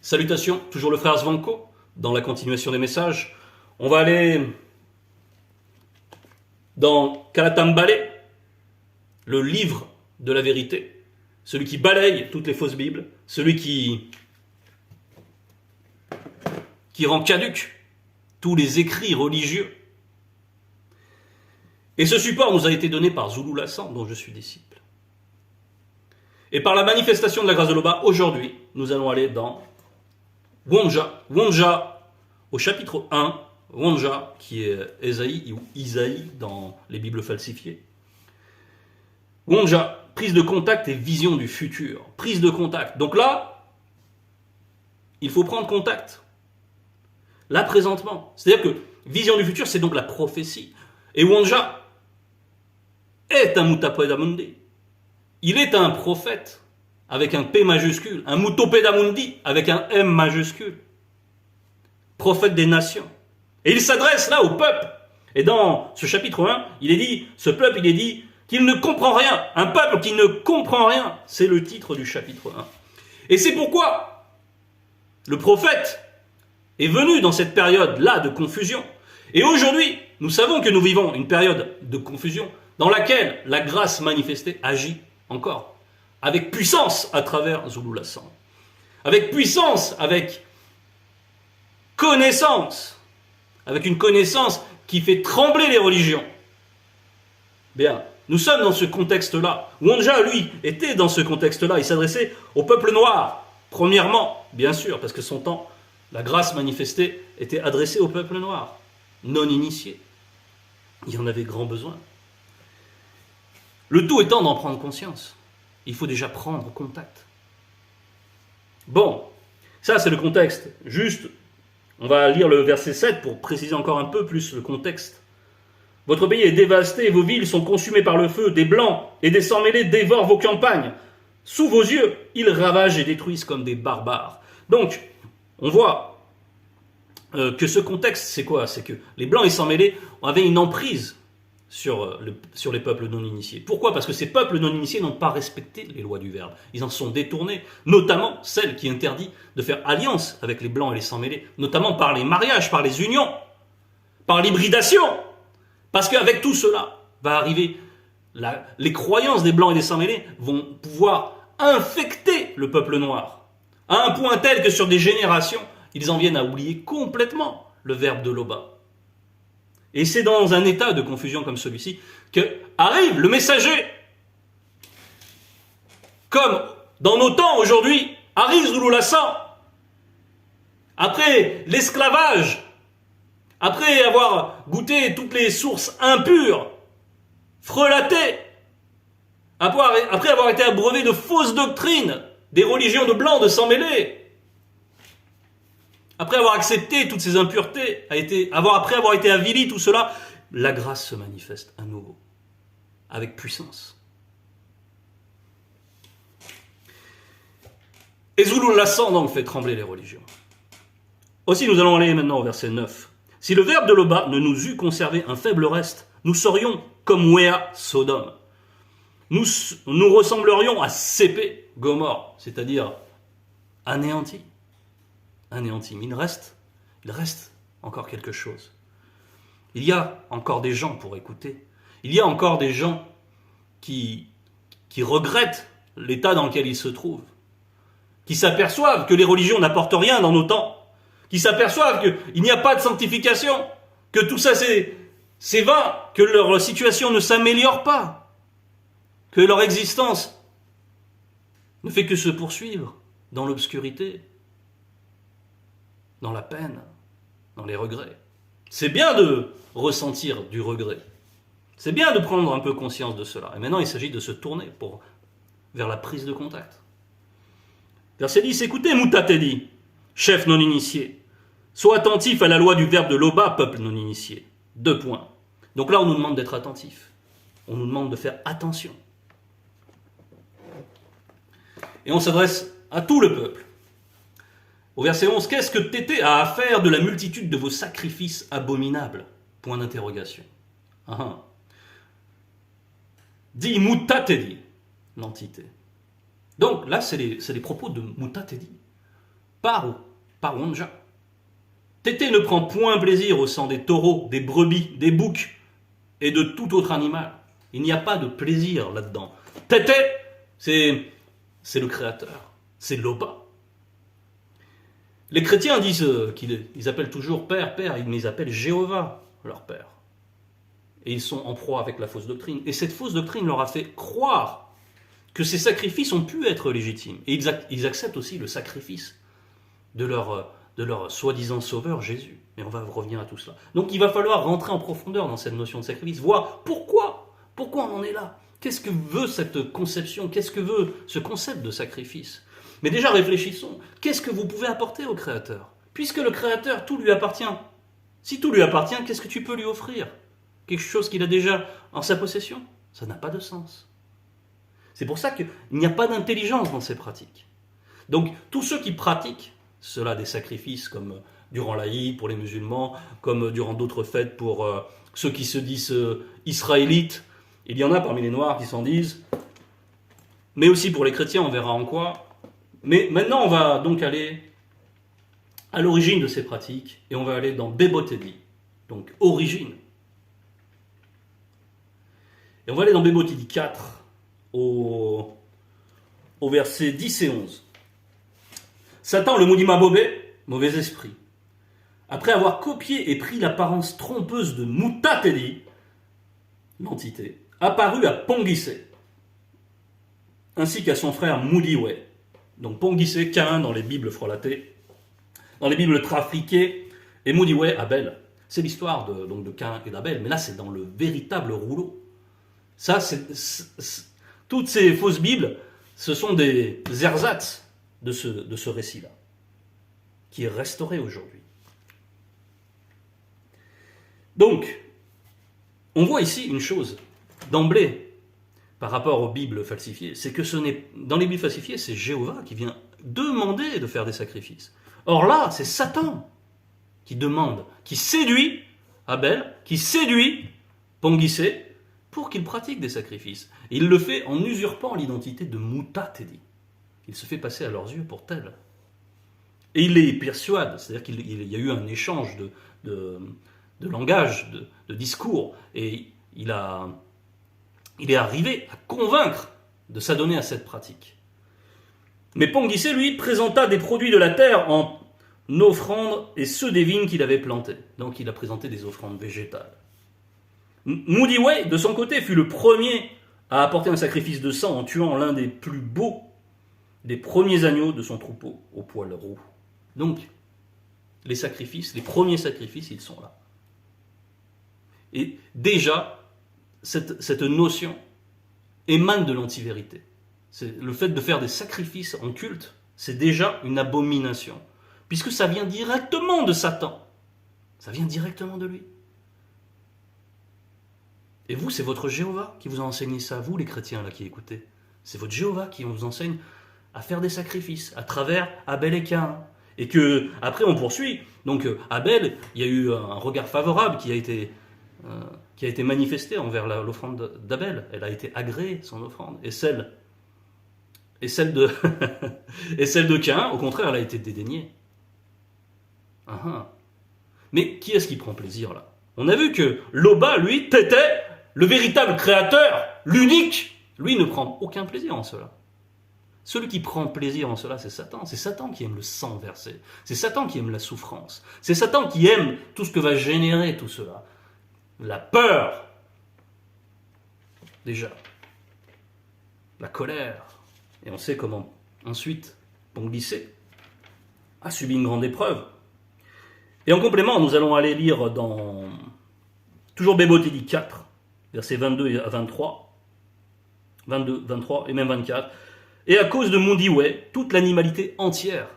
Salutations, toujours le frère Zvanko, dans la continuation des messages. On va aller dans Kalatambale, le livre de la vérité, celui qui balaye toutes les fausses Bibles, celui qui rend caduc tous les écrits religieux. Et ce support nous a été donné par Zulu Lassan, dont je suis disciple. Et par la manifestation de la grâce de l'Oba, aujourd'hui, nous allons aller dans Wonja, au chapitre 1, Wonja, qui est Ésaïe ou Isaïe dans les Bibles falsifiées. Wonja, prise de contact et vision du futur. Prise de contact. Donc là, il faut prendre contact. Là, présentement. C'est-à-dire que vision du futur, c'est donc la prophétie. Et Wonja est un Mutapedamundi. Il est un prophète avec un P majuscule, un Mutopedamundi avec un M majuscule. Prophète des nations. Et il s'adresse là au peuple. Et dans ce chapitre 1, il est dit, ce peuple, il est dit qu'il ne comprend rien. Un peuple qui ne comprend rien. C'est le titre du chapitre 1. Et c'est pourquoi le prophète est venu dans cette période-là de confusion. Et aujourd'hui, nous savons que nous vivons une période de confusion dans laquelle la grâce manifestée agit encore, avec puissance à travers Zulu Lassan, avec puissance, avec connaissance, avec une connaissance qui fait trembler les religions. Bien, nous sommes dans ce contexte-là. Wonja, lui, était dans ce contexte-là. Il s'adressait au peuple noir, premièrement, bien sûr, parce que son temps, la grâce manifestée était adressée au peuple noir, non initié. Il y en avait grand besoin. Le tout étant d'en prendre conscience. Il faut déjà prendre contact. Bon, ça c'est le contexte. Juste, on va lire le verset 7 pour préciser encore un peu plus le contexte. Votre pays est dévasté, vos villes sont consumées par le feu, des blancs et des sans-mêlés dévorent vos campagnes. Sous vos yeux, ils ravagent et détruisent comme des barbares. Donc, on voit que ce contexte, c'est quoi? C'est que les blancs et sans-mêlés avaient une emprise sur les peuples non initiés. Pourquoi? Parce que ces peuples non initiés n'ont pas respecté les lois du Verbe. Ils en sont détournés, notamment celle qui interdit de faire alliance avec les blancs et les sans-mêlés, notamment par les mariages, par les unions, par l'hybridation. Parce qu'avec tout cela va arriver, les croyances des blancs et des sans-mêlés vont pouvoir infecter le peuple noir, à un point tel que sur des générations, ils en viennent à oublier complètement le Verbe de l'Oba. Et c'est dans un état de confusion comme celui-ci que arrive le messager. Comme dans nos temps aujourd'hui, arrive Zulu Lassan. Après l'esclavage, après avoir goûté toutes les sources impures, frelatées, après avoir été abreuvé de fausses doctrines, des religions de blancs, de sans-mêlés, après avoir accepté toutes ces impuretés, après avoir été avili, tout cela, la grâce se manifeste à nouveau, avec puissance. Et Zulu Lassan donc fait trembler les religions. Aussi, nous allons aller maintenant au verset 9. Si le verbe de l'Oba ne nous eût conservé un faible reste, nous serions comme Wea, Sodome. Nous ressemblerions à Sépé, Gomorre, c'est-à-dire anéantis. Anéanti. Mais il reste encore quelque chose. Il y a encore des gens pour écouter. Il y a encore des gens qui regrettent l'état dans lequel ils se trouvent, qui s'aperçoivent que les religions n'apportent rien dans nos temps, qui s'aperçoivent qu'il n'y a pas de sanctification, que tout ça c'est vain, que leur situation ne s'améliore pas, que leur existence ne fait que se poursuivre dans l'obscurité, dans la peine, dans les regrets. C'est bien de ressentir du regret. C'est bien de prendre un peu conscience de cela. Et maintenant, il s'agit de se tourner vers la prise de contact. Verset 10, écoutez, Mutatedi, chef non initié. Sois attentif à la loi du verbe de l'Oba, peuple non initié. 2 points. Donc là, on nous demande d'être attentif. On nous demande de faire attention. Et on s'adresse à tout le peuple. Au verset 11, qu'est-ce que Tété a à faire de la multitude de vos sacrifices abominables? Point d'interrogation. Dit Mutatedi, l'entité. Donc là, c'est les propos de Mutatedi. par Wonja. Tété ne prend point plaisir au sang des taureaux, des brebis, des boucs et de tout autre animal. Il n'y a pas de plaisir là-dedans. Tété, c'est le créateur, c'est Loba. Les chrétiens disent qu'ils appellent toujours Père, Père, mais ils appellent Jéhovah leur Père. Et ils sont en proie avec la fausse doctrine. Et cette fausse doctrine leur a fait croire que ces sacrifices ont pu être légitimes. Et ils acceptent aussi le sacrifice de leur soi-disant sauveur Jésus. Mais on va revenir à tout cela. Donc il va falloir rentrer en profondeur dans cette notion de sacrifice, voir pourquoi on en est là. Qu'est-ce que veut cette conception? Qu'est-ce que veut ce concept de sacrifice? Mais déjà réfléchissons, qu'est-ce que vous pouvez apporter au Créateur? Puisque le Créateur, tout lui appartient. Si tout lui appartient, qu'est-ce que tu peux lui offrir? Quelque chose qu'il a déjà en sa possession? Ça n'a pas de sens. C'est pour ça qu'il n'y a pas d'intelligence dans ces pratiques. Donc tous ceux qui pratiquent cela, des sacrifices comme durant l'Aïd pour les musulmans, comme durant d'autres fêtes pour ceux qui se disent israélites, il y en a parmi les noirs qui s'en disent, mais aussi pour les chrétiens, on verra en quoi. Mais maintenant, on va donc aller à l'origine de ces pratiques, et on va aller dans Bébotedi, donc origine. Et on va aller dans Bébotedi 4, au verset 10 et 11. Satan, le Moudima Bobé, mauvais esprit, après avoir copié et pris l'apparence trompeuse de Mutatedi, l'entité, apparut à Pongissé, ainsi qu'à son frère Moudiwe. Donc Pongissé, Cain dans les Bibles frelatées, dans les Bibles trafiquées, et Moudiwe, Abel. C'est l'histoire de Cain et d'Abel, mais là c'est dans le véritable rouleau. Ça, toutes ces fausses Bibles, ce sont des ersatz de ce récit-là, qui est restauré aujourd'hui. Donc, on voit ici une chose, d'emblée, par rapport aux Bibles falsifiées, c'est que dans les Bibles falsifiées, c'est Jéhovah qui vient demander de faire des sacrifices. Or là, c'est Satan qui demande, qui séduit Abel, qui séduit Pongissé pour qu'il pratique des sacrifices. Et il le fait en usurpant l'identité de Mutatedi. Il se fait passer à leurs yeux pour tel. Et il les persuade, c'est-à-dire qu'il y a eu un échange de langage, de discours, et il est arrivé à convaincre de s'adonner à cette pratique. Mais Pongissé, lui, présenta des produits de la terre en offrandes et ceux des vignes qu'il avait plantées. Donc il a présenté des offrandes végétales. Moudiwe, de son côté, fut le premier à apporter un sacrifice de sang en tuant l'un des plus beaux, des premiers agneaux de son troupeau au poil roux. Donc, les sacrifices, les premiers sacrifices, ils sont là. Et déjà, cette notion émane de l'antivérité. C'est le fait de faire des sacrifices en culte, c'est déjà une abomination. Puisque ça vient directement de Satan. Ça vient directement de lui. Et vous, c'est votre Jéhovah qui vous a enseigné ça, vous les chrétiens là qui écoutez. C'est votre Jéhovah qui vous enseigne à faire des sacrifices à travers Abel et Cain. Et que après on poursuit. Donc Abel, il y a eu un regard favorable qui a été manifesté envers l'offrande d'Abel. Elle a été agréée, son offrande. Et celle de et celle de Cain, au contraire, elle a été dédaignée. Mais qui est-ce qui prend plaisir là? On a vu que Loba, lui, Tété, le véritable créateur, l'unique, lui ne prend aucun plaisir en cela. Celui qui prend plaisir en cela, c'est Satan. C'est Satan qui aime le sang versé. C'est Satan qui aime la souffrance. C'est Satan qui aime tout ce que va générer tout cela. La peur, déjà. La colère. Et on sait comment, ensuite, Pongissé a subi une grande épreuve. Et en complément, nous allons aller lire dans toujours Bébotedi 4, versets 22 à 23, 22, 23 et même 24. Et à cause de Moudiwe, toute l'animalité entière,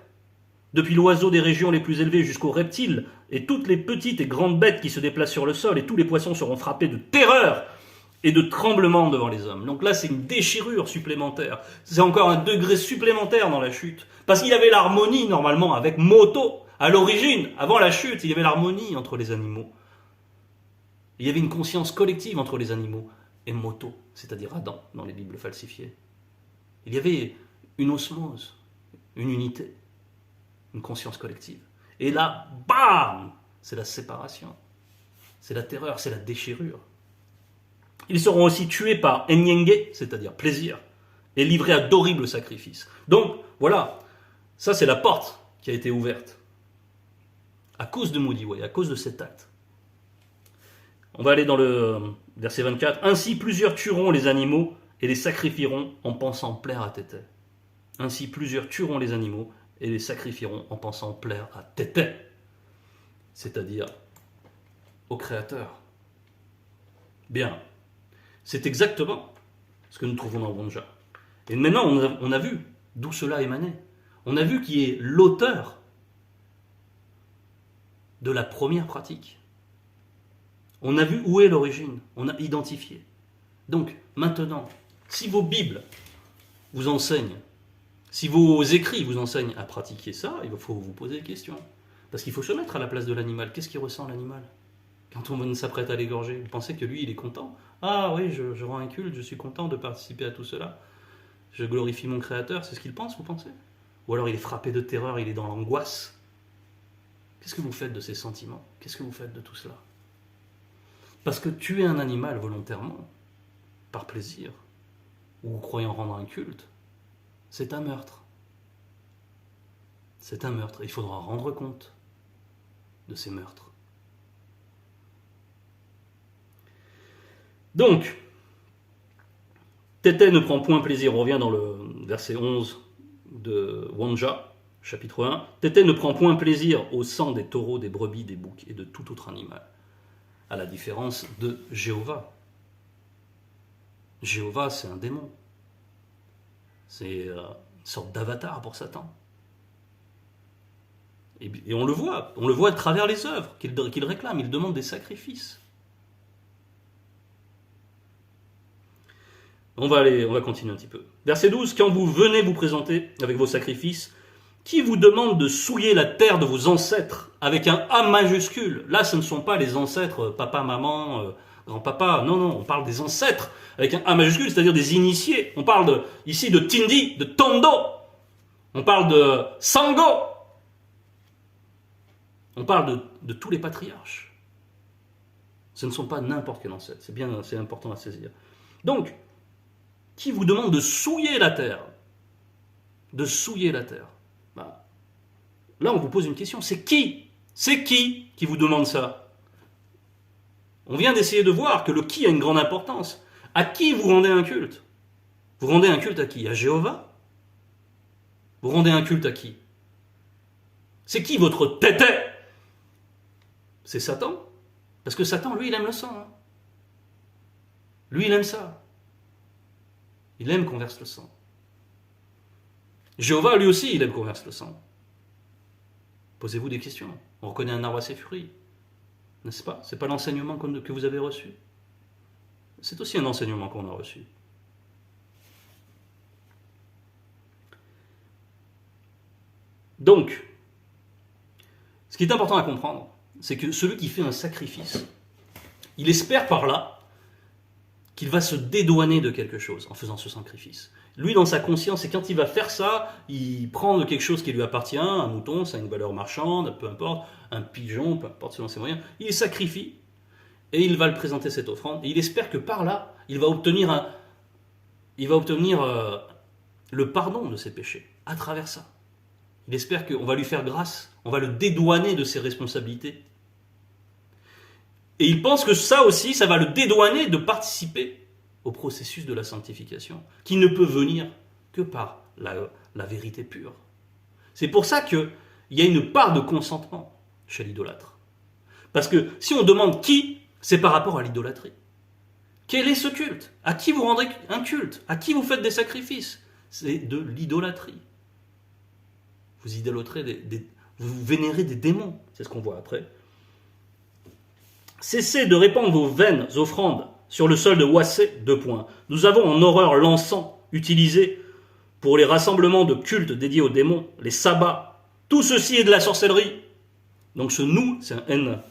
depuis l'oiseau des régions les plus élevées jusqu'aux reptiles, et toutes les petites et grandes bêtes qui se déplacent sur le sol, et tous les poissons seront frappés de terreur et de tremblement devant les hommes. Donc là, c'est une déchirure supplémentaire. C'est encore un degré supplémentaire dans la chute. Parce qu'il y avait l'harmonie, normalement, avec Moto. À l'origine, avant la chute, il y avait l'harmonie entre les animaux. Il y avait une conscience collective entre les animaux et Moto, c'est-à-dire Adam, dans les Bibles falsifiées. Il y avait une osmose, une unité. une conscience collective. Et là, bam, c'est la séparation, c'est la terreur, c'est la déchirure. Ils seront aussi tués par Enyenge, c'est-à-dire plaisir, et livrés à d'horribles sacrifices. Donc, voilà, ça c'est la porte qui a été ouverte. À cause de Modiway, à cause de cet acte. On va aller dans le verset 24. Ainsi plusieurs tueront les animaux et les sacrifieront en pensant plaire à Tété. Ainsi plusieurs tueront les animaux et les sacrifieront en pensant plaire à Tété. C'est-à-dire au Créateur. Bien. C'est exactement ce que nous trouvons dans Wonja. Et maintenant, on a vu d'où cela émanait. On a vu qui est l'auteur de la première pratique. On a vu où est l'origine. On a identifié. Donc, maintenant, si vos Bibles vous enseignent, si vos écrits vous enseignent à pratiquer ça, il faut vous poser des questions. Parce qu'il faut se mettre à la place de l'animal. Qu'est-ce qu'il ressent l'animal quand on s'apprête à l'égorger? Vous pensez que lui, il est content? Ah oui, je rends un culte, je suis content de participer à tout cela. Je glorifie mon Créateur, c'est ce qu'il pense, vous pensez? Ou alors il est frappé de terreur, il est dans l'angoisse. Qu'est-ce que vous faites de ces sentiments? Qu'est-ce que vous faites de tout cela? Parce que tuer un animal volontairement, par plaisir, ou vous croyez en rendre un culte, c'est un meurtre. C'est un meurtre. Il faudra rendre compte de ces meurtres. Donc, Tété ne prend point plaisir, on revient dans le verset 11 de Wonja, chapitre 1. Tété ne prend point plaisir au sang des taureaux, des brebis, des boucs et de tout autre animal, à la différence de Jéhovah. Jéhovah, c'est un démon. C'est une sorte d'avatar pour Satan. Et on le voit à travers les œuvres qu'il réclame, il demande des sacrifices. On va continuer un petit peu. Verset 12, quand vous venez vous présenter avec vos sacrifices, qui vous demande de souiller la terre de vos ancêtres avec un A majuscule? Là, ce ne sont pas les ancêtres, papa, maman, grand-papa, non, on parle des ancêtres avec un A majuscule, c'est-à-dire des initiés. On parle ici de Tindi, de Tondo, on parle de Sango, on parle de tous les patriarches. Ce ne sont pas n'importe quel ancêtre, c'est important à saisir. Donc, qui vous demande de souiller la terre? De souiller la terre. Là, on vous pose une question. C'est qui vous demande ça? On vient d'essayer de voir que le qui a une grande importance. À qui vous rendez un culte? Vous rendez un culte à qui? À Jéhovah? Vous rendez un culte à qui? C'est qui votre Tété? C'est Satan. Parce que Satan, lui, il aime le sang. Hein. Lui, il aime ça. Il aime qu'on verse le sang. Jéhovah, lui aussi, il aime qu'on verse le sang. Posez-vous des questions. On reconnaît un arbre à ses fruits. N'est-ce pas? Ce n'est pas l'enseignement que vous avez reçu. C'est aussi un enseignement qu'on a reçu. Donc, ce qui est important à comprendre, c'est que celui qui fait un sacrifice, il espère par là qu'il va se dédouaner de quelque chose en faisant ce sacrifice. Lui, dans sa conscience, et quand il va faire ça, il prend quelque chose qui lui appartient, un mouton, ça a une valeur marchande, peu importe, un pigeon, peu importe selon ses moyens, il sacrifie, et il va le présenter cette offrande, et il espère que par là, il va obtenir le pardon de ses péchés, à travers ça. Il espère qu'on va lui faire grâce, on va le dédouaner de ses responsabilités. Et il pense que ça aussi, ça va le dédouaner de participer au processus de la sanctification, qui ne peut venir que par la vérité pure. C'est pour ça qu'il y a une part de consentement chez l'idolâtre. Parce que si on demande qui, c'est par rapport à l'idolâtrie. Quel est ce culte? À qui vous rendrez un culte? À qui vous faites des sacrifices? C'est de l'idolâtrie. Vous idolâtrez vous vénérez des démons, c'est ce qu'on voit après. Cessez de répandre vos vaines offrandes sur le sol de Wassé, 2 points. Nous avons en horreur l'encens utilisé pour les rassemblements de cultes dédiés aux démons, les sabbats. Tout ceci est de la sorcellerie. Donc ce nous, c'est un N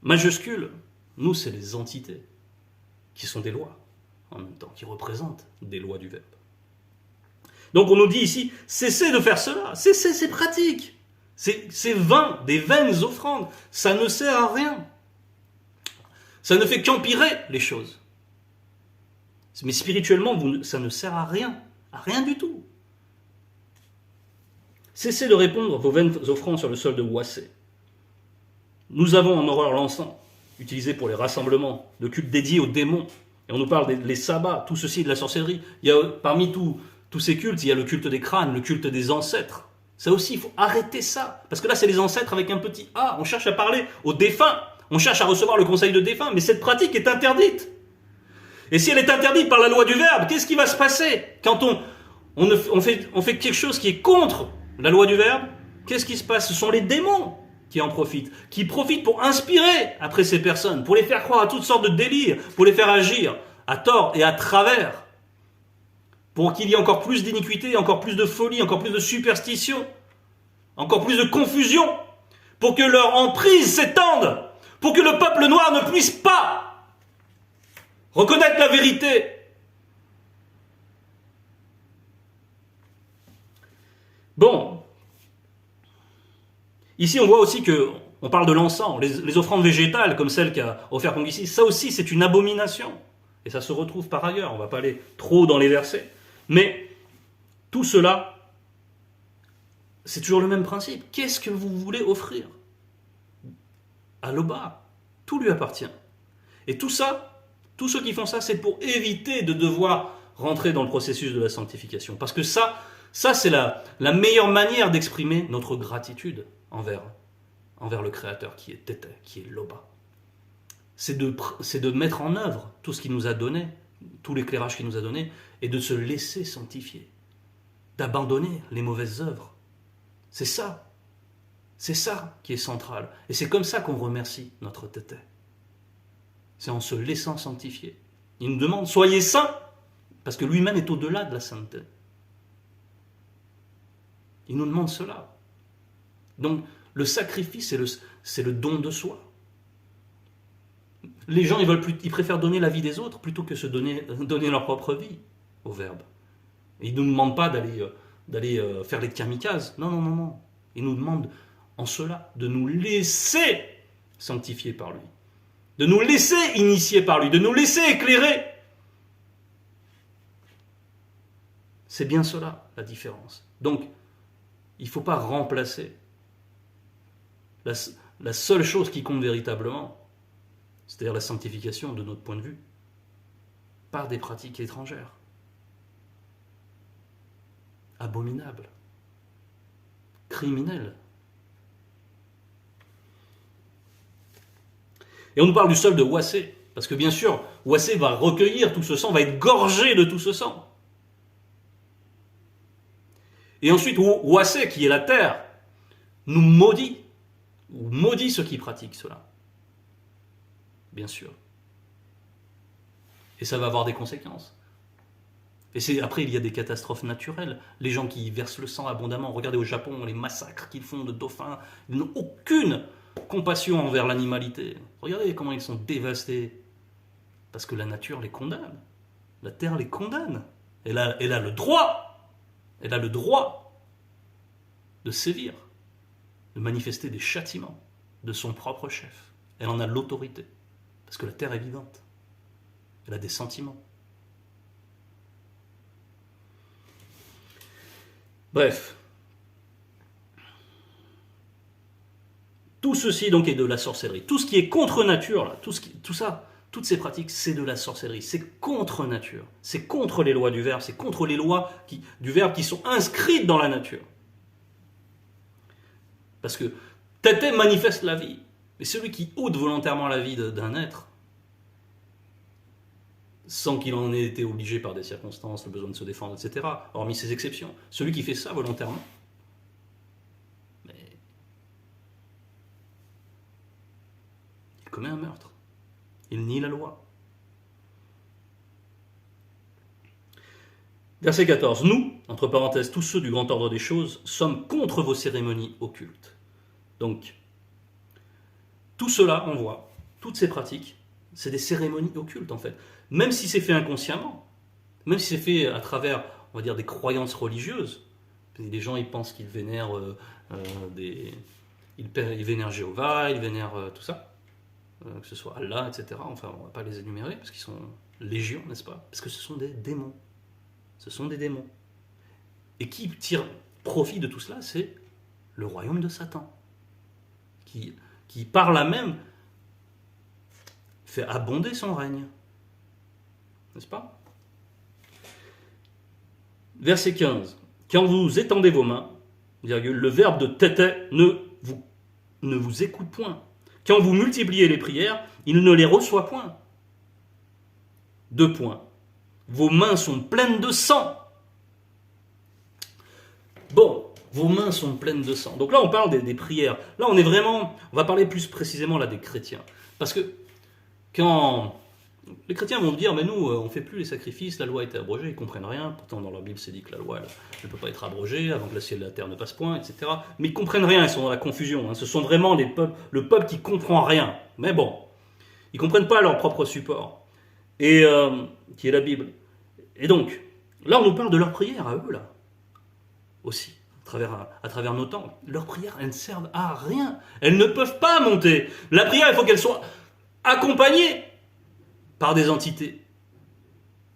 majuscule. Nous, c'est les entités qui sont des lois, en même temps, qui représentent des lois du Verbe. Donc on nous dit ici, cessez de faire cela, cessez ces pratiques. C'est vain, des vaines offrandes. Ça ne sert à rien. Ça ne fait qu'empirer les choses. Mais spirituellement, ça ne sert à rien du tout. Cessez de répandre vos vaines offrandes sur le sol de Ouassé. Nous avons en horreur l'encens, utilisé pour les rassemblements, de cultes dédiés aux démons. Et on nous parle des sabbats, tout ceci de la sorcellerie. Il y a, parmi tous ces cultes, il y a le culte des crânes, le culte des ancêtres. Ça aussi, il faut arrêter ça. Parce que là, c'est les ancêtres avec un petit A. On cherche à parler aux défunts. On cherche à recevoir le conseil de défunts. Mais cette pratique est interdite. Et si elle est interdite par la loi du Verbe, qu'est-ce qui va se passer quand on fait quelque chose qui est contre la loi du Verbe? Qu'est-ce qui se passe? Ce sont les démons qui en profitent, qui profitent pour inspirer après ces personnes, pour les faire croire à toutes sortes de délires, pour les faire agir à tort et à travers, pour qu'il y ait encore plus d'iniquité, encore plus de folie, encore plus de superstition, encore plus de confusion, pour que leur emprise s'étende, pour que le peuple noir ne puisse pas reconnaître la vérité. Bon, ici on voit aussi que on parle de l'encens, les offrandes végétales comme celle qu'a offert Conguissi, ça aussi c'est une abomination. Et ça se retrouve par ailleurs, on ne va pas aller trop dans les versets. Mais tout cela, c'est toujours le même principe. Qu'est-ce que vous voulez offrir à l'Oba? Tout lui appartient. Et tout ça, tous ceux qui font ça, c'est pour éviter de devoir rentrer dans le processus de la sanctification. Parce que ça c'est la meilleure manière d'exprimer notre gratitude envers le Créateur qui est Tété, qui est l'Oba. C'est de mettre en œuvre tout ce qu'il nous a donné, tout l'éclairage qu'il nous a donné, et de se laisser sanctifier, d'abandonner les mauvaises œuvres. C'est ça qui est central. Et c'est comme ça qu'on remercie notre Tété. C'est en se laissant sanctifier. Il nous demande, soyez saints, parce que lui-même est au-delà de la sainteté. Il nous demande cela. Donc, le sacrifice, c'est le don de soi. Les gens, ils préfèrent donner la vie des autres plutôt que se donner leur propre vie au Verbe. Et ils ne nous demandent pas d'aller faire les kamikazes. Non. Ils nous demandent en cela de nous laisser sanctifier par lui, de nous laisser initier par lui, de nous laisser éclairer. C'est bien cela la différence. Donc, il ne faut pas remplacer la seule chose qui compte véritablement, c'est-à-dire la sanctification de notre point de vue, par des pratiques étrangères, abominables, criminelles. Et on nous parle du sol de Ouassé, parce que bien sûr, Ouassé va recueillir tout ce sang, va être gorgé de tout ce sang. Et ensuite, Ouassé, qui est la terre, nous maudit, ou maudit ceux qui pratiquent cela. Bien sûr. Et ça va avoir des conséquences. Et après, il y a des catastrophes naturelles. Les gens qui versent le sang abondamment. Regardez au Japon, les massacres qu'ils font de dauphins. Ils n'ont aucune compassion envers l'animalité. Regardez comment ils sont dévastés. Parce que la nature les condamne. La terre les condamne. Elle a le droit. Elle a le droit de sévir, de manifester des châtiments de son propre chef. Elle en a l'autorité. Parce que la terre est vivante. Elle a des sentiments. Bref. Tout ceci donc est de la sorcellerie. Tout ce qui est contre nature, là, tout ça, toutes ces pratiques, c'est de la sorcellerie. C'est contre nature. C'est contre les lois du Verbe. C'est contre les lois du Verbe qui sont inscrites dans la nature. Parce que Tété manifeste la vie. Mais celui qui ôte volontairement la vie d'un être, sans qu'il en ait été obligé par des circonstances, le besoin de se défendre, etc., hormis ces exceptions, celui qui fait ça volontairement, mais il commet un meurtre. Il nie la loi. Verset 14. Nous, entre parenthèses, tous ceux du grand ordre des choses, sommes contre vos cérémonies occultes. Donc, tout cela, on voit, toutes ces pratiques, c'est des cérémonies occultes en fait. Même si c'est fait inconsciemment, même si c'est fait à travers, on va dire, des croyances religieuses, Les gens, ils pensent qu'ils vénèrent ils vénèrent Jéhovah, ils vénèrent tout ça, que ce soit Allah, etc. Enfin, on ne va pas les énumérer parce qu'ils sont légion, n'est-ce pas? Parce que ce sont des démons. Ce sont des démons. Et qui tire profit de tout cela? C'est le royaume de Satan, qui par là même fait abonder son règne. N'est-ce pas? Verset 15. Quand vous étendez vos mains, le verbe de tété ne vous écoute point. Quand vous multipliez les prières, il ne les reçoit point. 2 points. Vos mains sont pleines de sang. Bon, vos mains sont pleines de sang. Donc là, on parle des prières. Là, on va parler plus précisément là des chrétiens. Parce que quand les chrétiens vont dire, mais nous, on ne fait plus les sacrifices, la loi a été abrogée, ils ne comprennent rien. Pourtant, dans leur Bible, c'est dit que la loi ne peut pas être abrogée avant que le ciel et la terre ne passent point, etc. Mais ils ne comprennent rien, ils sont dans la confusion. Ce sont vraiment le peuple qui ne comprend rien. Mais bon, ils ne comprennent pas leur propre support, et qui est la Bible. Et donc, là, on nous parle de leurs prières à eux, là, aussi, à travers nos temps. Leurs prières, elles ne servent à rien. Elles ne peuvent pas monter. La prière, il faut qu'elle soit accompagnée par des entités.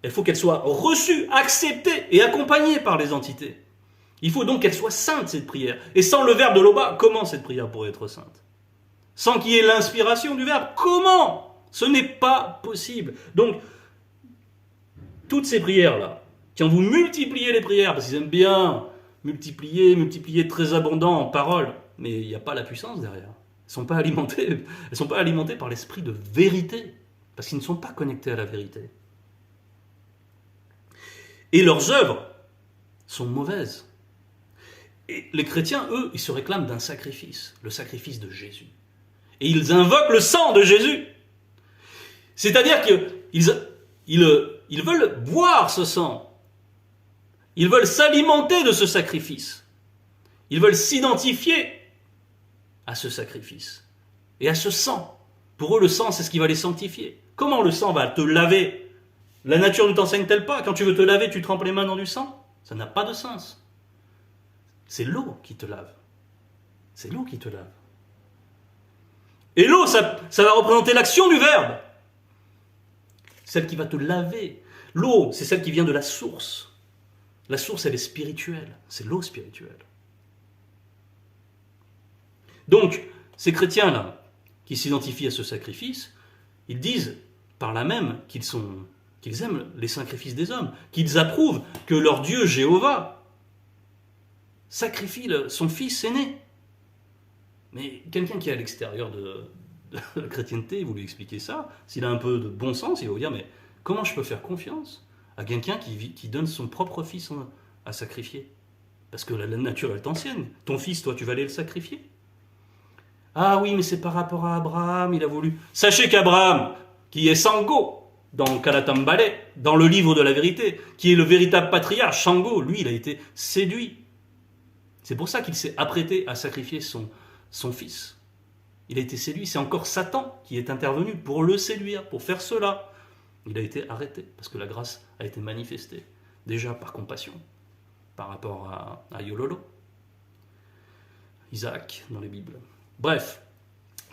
Il faut qu'elle soit reçue, acceptée et accompagnée par les entités. Il faut donc qu'elle soit sainte, cette prière. Et sans le verbe de Loba, comment cette prière pourrait être sainte? Sans qu'il y ait l'inspiration du verbe, comment? Ce n'est pas possible. Donc, toutes ces prières-là, quand vous multipliez les prières, parce qu'ils aiment bien multiplier très abondant en paroles, mais il n'y a pas la puissance derrière. Elles ne sont pas alimentées par l'esprit de vérité, parce qu'ils ne sont pas connectés à la vérité. Et leurs œuvres sont mauvaises. Et les chrétiens, eux, ils se réclament d'un sacrifice, le sacrifice de Jésus. Et ils invoquent le sang de Jésus. C'est-à-dire qu'ils veulent boire ce sang. Ils veulent s'alimenter de ce sacrifice. Ils veulent s'identifier à ce sacrifice et à ce sang. Pour eux, le sang, c'est ce qui va les sanctifier. Comment le sang va te laver? La nature ne t'enseigne-t-elle pas? Quand tu veux te laver, tu trempes les mains dans du sang? Ça n'a pas de sens. C'est l'eau qui te lave. C'est l'eau qui te lave. Et l'eau, ça va représenter l'action du Verbe. Celle qui va te laver. L'eau, c'est celle qui vient de la source. La source, elle est spirituelle. C'est l'eau spirituelle. Donc, ces chrétiens-là, qui s'identifient à ce sacrifice, ils disent par là même qu'ils aiment les sacrifices des hommes, qu'ils approuvent que leur Dieu Jéhovah sacrifie son fils aîné. Mais quelqu'un qui est à l'extérieur de la chrétienté, vous lui expliquez ça, s'il a un peu de bon sens, il va vous dire, mais comment je peux faire confiance à quelqu'un qui donne son propre fils à sacrifier? Parce que la nature est ancienne. Ton fils, toi, tu vas aller le sacrifier? Ah oui, mais c'est par rapport à Abraham, il a voulu... Sachez qu'Abraham, qui est Sango, dans Kalatambale, dans le livre de la vérité, qui est le véritable patriarche, Sango, lui, il a été séduit. C'est pour ça qu'il s'est apprêté à sacrifier son fils. Il a été séduit, c'est encore Satan qui est intervenu pour le séduire, pour faire cela. Il a été arrêté, parce que la grâce a été manifestée, déjà par compassion, par rapport à Yololo, Isaac, dans les Bibles. Bref,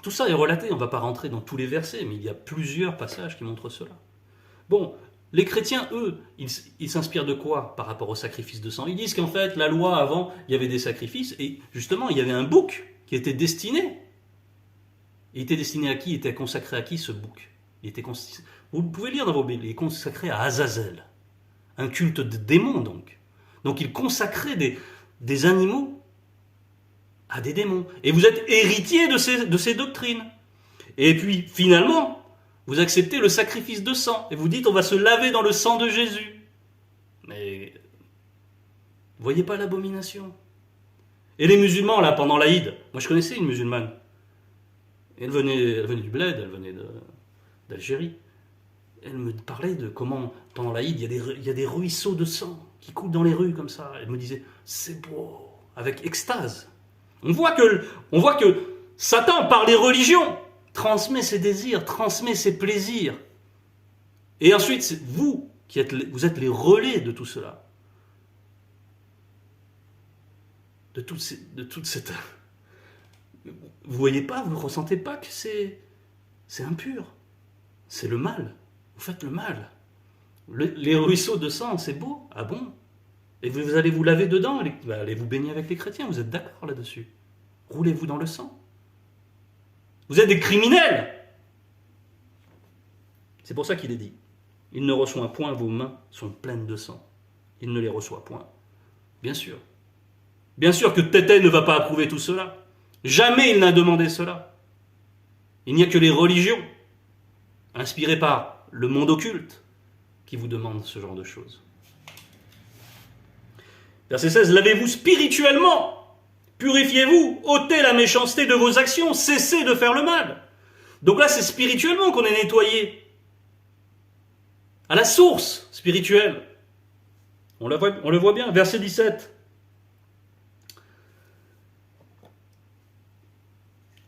tout ça est relaté, on ne va pas rentrer dans tous les versets, mais il y a plusieurs passages qui montrent cela. Bon, les chrétiens, eux, ils s'inspirent de quoi par rapport au sacrifice de sang? Ils disent qu'en fait, la loi, avant, il y avait des sacrifices, et justement, il y avait un bouc qui était destiné. Il était destiné à qui? Il était consacré à qui, ce bouc? Vous pouvez lire dans vos Bibles, il est consacré à Azazel, un culte de démons, donc. Donc, il consacrait des animaux à des démons. Et vous êtes héritier de ces doctrines. Et puis, finalement, vous acceptez le sacrifice de sang. Et vous dites, on va se laver dans le sang de Jésus. Mais, vous voyez pas l'abomination? Et les musulmans, là, pendant l'Aïd, moi je connaissais une musulmane. Elle venait du bled, elle venait d'Algérie. Elle me parlait de comment, pendant l'Aïd, il y a des ruisseaux de sang qui coulent dans les rues comme ça. Elle me disait, c'est beau, avec extase. On voit que Satan, par les religions, transmet ses désirs, transmet ses plaisirs. Et ensuite, c'est vous êtes les relais de tout cela. de toute cette... Vous voyez pas, vous ne ressentez pas que c'est impur. C'est le mal. Vous faites le mal. Les ruisseaux de sang, c'est beau. Ah bon? Et vous allez vous laver dedans, allez vous baigner avec les chrétiens, vous êtes d'accord là-dessus? Roulez-vous dans le sang. Vous êtes des criminels! C'est pour ça qu'il est dit, il ne reçoit point, vos mains sont pleines de sang. Il ne les reçoit point. Bien sûr. Bien sûr que Tété ne va pas approuver tout cela. Jamais il n'a demandé cela. Il n'y a que les religions, inspirées par le monde occulte, qui vous demandent ce genre de choses. Verset 16, lavez-vous spirituellement, purifiez-vous, ôtez la méchanceté de vos actions, cessez de faire le mal. Donc là, c'est spirituellement qu'on est nettoyé. À la source spirituelle. On le voit bien, verset 17.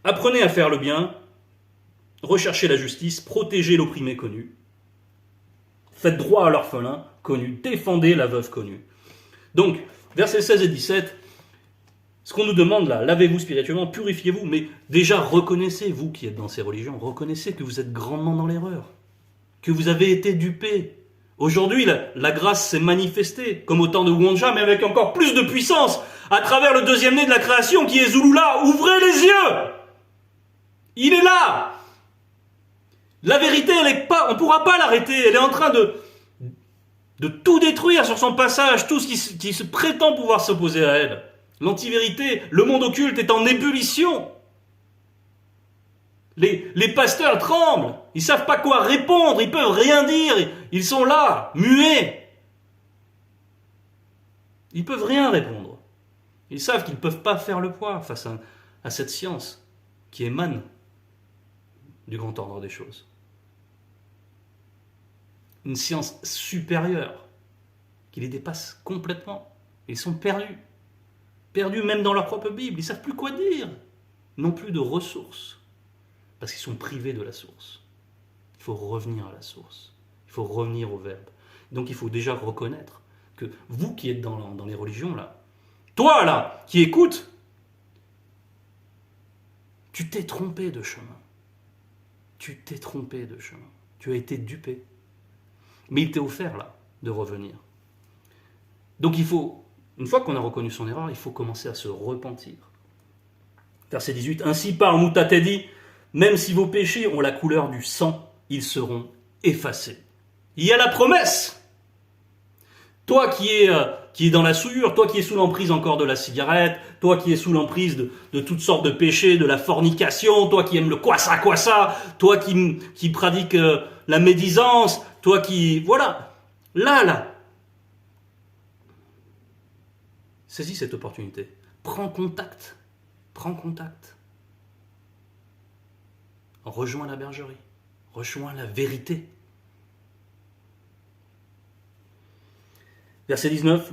Apprenez à faire le bien, recherchez la justice, protégez l'opprimé connu, faites droit à l'orphelin connu, défendez la veuve connue. Donc, versets 16 et 17, ce qu'on nous demande là, lavez-vous spirituellement, purifiez-vous, mais déjà reconnaissez, vous qui êtes dans ces religions, reconnaissez que vous êtes grandement dans l'erreur, que vous avez été dupés. Aujourd'hui, la grâce s'est manifestée, comme au temps de Wonja, mais avec encore plus de puissance, à travers le deuxième né de la création qui est Zulula. Ouvrez les yeux! Il est là! La vérité, elle est pas, on ne pourra pas l'arrêter, elle est en train de tout détruire sur son passage, tout ce qui se prétend pouvoir s'opposer à elle. L'antivérité, le monde occulte est en ébullition. Les pasteurs tremblent, ils ne savent pas quoi répondre, ils ne peuvent rien dire, ils sont là, muets. Ils ne peuvent rien répondre. Ils savent qu'ils ne peuvent pas faire le poids face à cette science qui émane du grand ordre des choses. Une science supérieure qui les dépasse complètement. Ils sont perdus. Perdus même dans leur propre Bible. Ils ne savent plus quoi dire. Ils n'ont plus de ressources. Parce qu'ils sont privés de la source. Il faut revenir à la source. Il faut revenir au Verbe. Donc il faut déjà reconnaître que vous qui êtes dans les religions, là, toi là, qui écoutes, tu t'es trompé de chemin. Tu t'es trompé de chemin. Tu as été dupé. Mais il t'est offert là de revenir. Donc il faut, une fois qu'on a reconnu son erreur, il faut commencer à se repentir. Verset 18, ainsi parle Moutatedi, même si vos péchés ont la couleur du sang, ils seront effacés. Il y a la promesse. Toi qui es dans la souillure, toi qui es sous l'emprise encore de la cigarette, toi qui es sous l'emprise de toutes sortes de péchés, de la fornication, toi qui aimes le kwasa, toi qui pratique la médisance, toi qui... Voilà, là, saisis cette opportunité. Prends contact. Rejoins la bergerie. Rejoins la vérité. Verset 19.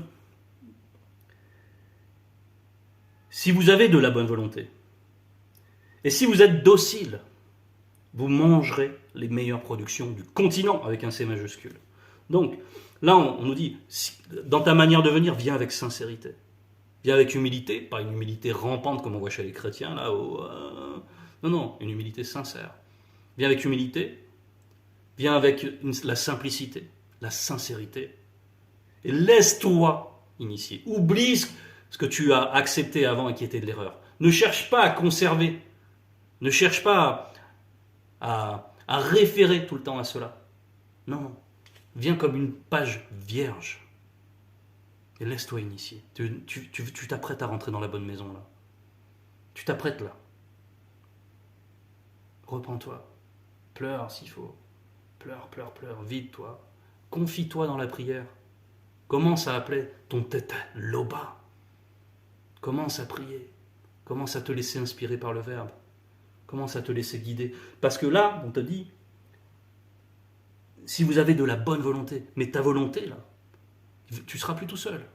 Si vous avez de la bonne volonté, et si vous êtes docile, vous mangerez les meilleures productions du continent, avec un C majuscule. Donc, là, on nous dit, dans ta manière de venir, viens avec sincérité. Viens avec humilité, pas une humilité rampante comme on voit chez les chrétiens, là, non, une humilité sincère. Viens avec humilité, viens avec la simplicité, la sincérité, et laisse-toi initier. Oublie ce que tu as accepté avant et qui était de l'erreur. Ne cherche pas à conserver, ne cherche pas à référer tout le temps à cela. Non, viens comme une page vierge. Et laisse-toi initier. Tu t'apprêtes à rentrer dans la bonne maison, là. Tu t'apprêtes, là. Reprends-toi. Pleure s'il faut. Pleure. Vide-toi. Confie-toi dans la prière. Commence à appeler ton tête Loba. Commence à prier. Commence à te laisser inspirer par le Verbe. Commence à te laisser guider. Parce que là, on te dit, si vous avez de la bonne volonté, mais ta volonté, là, tu seras plus tout seul.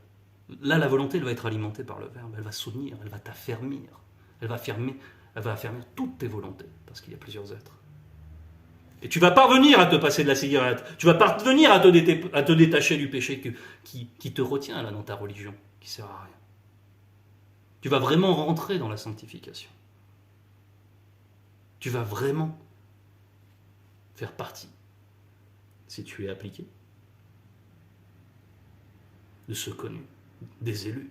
Là, la volonté, elle va être alimentée par le Verbe. Elle va soutenir, elle va t'affermir. Elle va affermir toutes tes volontés, parce qu'il y a plusieurs êtres. Et tu vas parvenir à te passer de la cigarette. Tu vas parvenir à te détacher du péché qui te retient là dans ta religion, qui ne sert à rien. Tu vas vraiment rentrer dans la sanctification. Tu vas vraiment faire partie, si tu es appliqué, de ceux connus, des élus,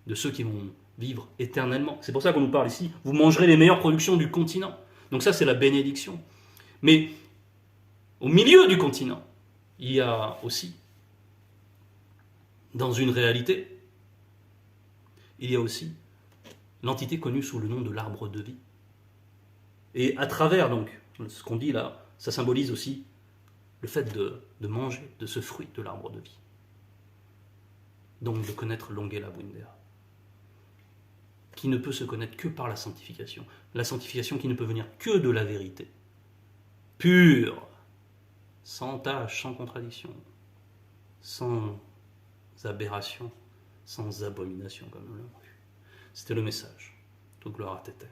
de ceux qui vont vivre éternellement. C'est pour ça qu'on nous parle ici, vous mangerez les meilleures productions du continent. Donc ça, c'est la bénédiction. Mais au milieu du continent, il y a aussi, dans une réalité, il y a aussi l'entité connue sous le nom de l'arbre de vie. Et à travers donc ce qu'on dit là, ça symbolise aussi le fait de manger de ce fruit de l'arbre de vie. Donc de connaître l'Ongela Bundea, qui ne peut se connaître que par la sanctification. La sanctification qui ne peut venir que de la vérité, pure, sans tache, sans contradiction, sans aberration, sans abomination, comme nous l'avons vu. C'était le message. Toute gloire à Tété.